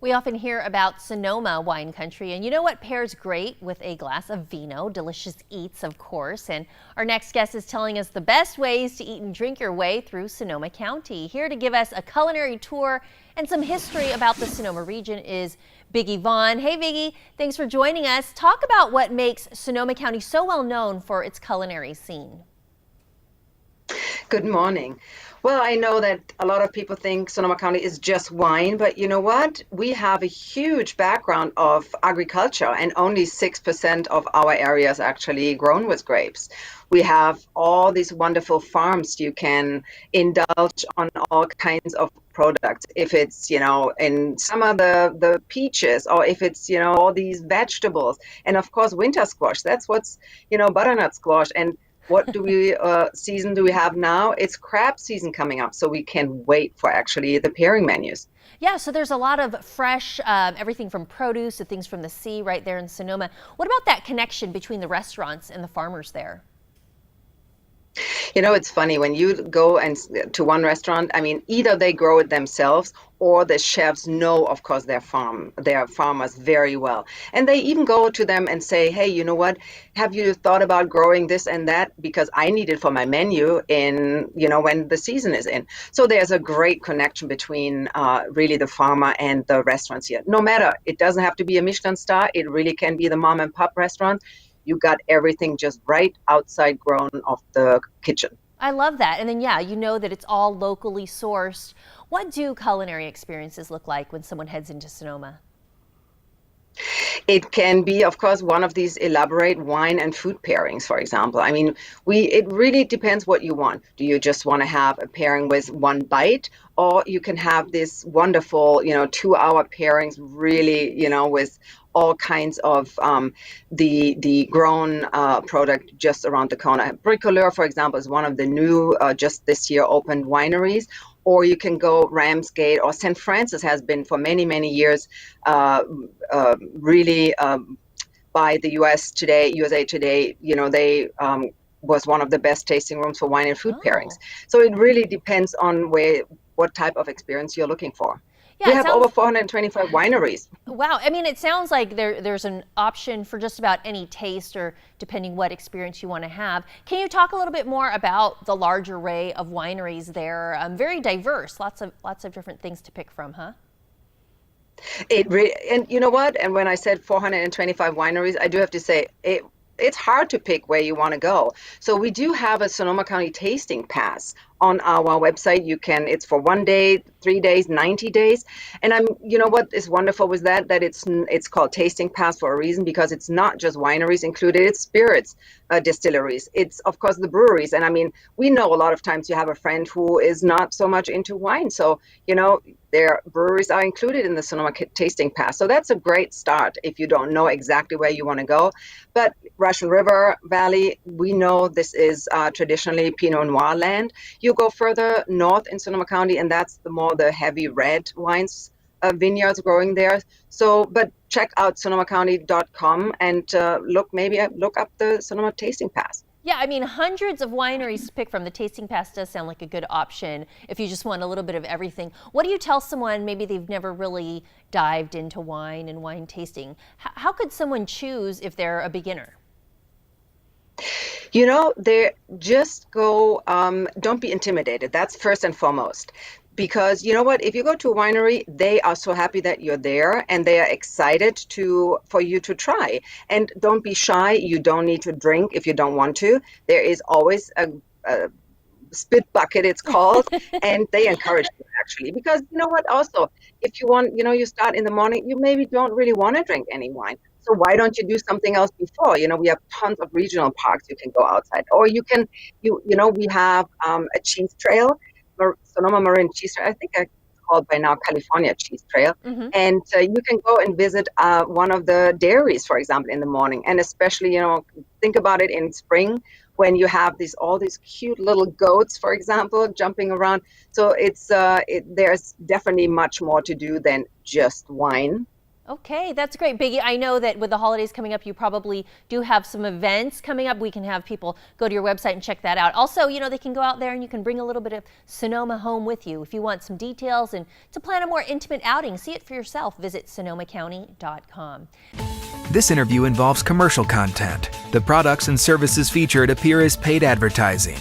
We often hear about Sonoma wine country, and you know what pairs great with a glass of vino? Delicious eats, of course. And our next guest is telling us the best ways to eat and drink your way through Sonoma County. Here to give us a culinary tour and some history about the Sonoma region is Biggie Vaughn. Hey, Biggie, thanks for joining us. Talk about what makes Sonoma County so well known for its culinary scene. Good morning. Well, I know that a lot of people think Sonoma County is just wine, but you know what? We have a huge background of agriculture, and only 6% of our area is actually grown with grapes. We have all these wonderful farms you can indulge on all kinds of products. If it's, in summer, the peaches, or if it's, all these vegetables, and of course, winter squash. That's what's, butternut squash. And what season do we have now? It's crab season coming up, so we can wait for actually the pairing menus. Yeah, so there's a lot of fresh, everything from produce to things from the sea right there in Sonoma. What about that connection between the restaurants and the farmers there? It's funny when you go and to one restaurant, I mean, either they grow it themselves or the chefs know, of course, their farmers very well. And they even go to them and say, hey, you know what? Have you thought about growing this and that? Because I need it for my menu when the season is in. So there's a great connection between really the farmer and the restaurants here. No matter, it doesn't have to be a Michelin star. It really can be the mom and pop restaurant. You got everything just right outside grown of the kitchen. I love that. And then, yeah, you know that it's all locally sourced. What do culinary experiences look like when someone heads into Sonoma? It can be, of course, one of these elaborate wine and food pairings, for example. I mean, it really depends what you want. Do you just want to have a pairing with one bite, or you can have this wonderful, 2-hour pairings, really, with all kinds of the grown product just around the corner. Bricoleur, for example, is one of the new, just this year opened wineries. Or you can go Ramsgate, or St. Francis has been for many, many years really by the USA Today, they was one of the best tasting rooms for wine and food pairings. Oh, So it really depends on what type of experience you're looking for. yeah, We it have over sounds 425 wineries. wow. I mean, it sounds like there's an option for just about any taste or depending what experience you want to have. Can you talk a little bit more about the large array of wineries there? Very diverse, lots of different things to pick from, huh? And you know what? And when I said 425 wineries, I do have to say it's hard to pick where you want to go. So we do have a Sonoma County tasting pass on our website. It's for 1 day, 3 days, 90 days. And what is wonderful with that it's called tasting pass for a reason, because it's not just wineries included, it's spirits, distilleries. It's of course the breweries. And I mean, we know a lot of times you have a friend who is not so much into wine. So, their breweries are included in the Sonoma Tasting Pass. So that's a great start if you don't know exactly where you want to go. But Russian River Valley, we know this is traditionally Pinot Noir land. You go further north in Sonoma County, and that's the heavy red wines, vineyards growing there. So, but check out sonomacounty.com and look up the Sonoma Tasting Pass. Yeah, I mean, hundreds of wineries to pick from. The Tasting Pass does sound like a good option if you just want a little bit of everything. What do you tell someone, maybe they've never really dived into wine and wine tasting? How could someone choose if they're a beginner? They just go, don't be intimidated. That's first and foremost. Because you know what, if you go to a winery, they are so happy that you're there and they are excited for you to try. And don't be shy. You don't need to drink if you don't want to. There is always a spit bucket, it's called, and they encourage you actually. Because you know what, also, if you want, you start in the morning, you maybe don't really want to drink any wine. So why don't you do something else before? We have tons of regional parks you can go outside, or you can, we have a cheese trail, Sonoma Marin Cheese Trail. I think it's called by now California Cheese Trail. Hmm. And you can go and visit one of the dairies, for example, in the morning. And especially, think about it in spring when you have all these cute little goats, for example, jumping around. So there's definitely much more to do than just wine. Okay, that's great, Biggie. I know that with the holidays coming up, you probably do have some events coming up. We can have people go to your website and check that out. Also, they can go out there and you can bring a little bit of Sonoma home with you. If you want some details and to plan a more intimate outing, see it for yourself, visit sonomacounty.com. This interview involves commercial content. The products and services featured appear as paid advertising.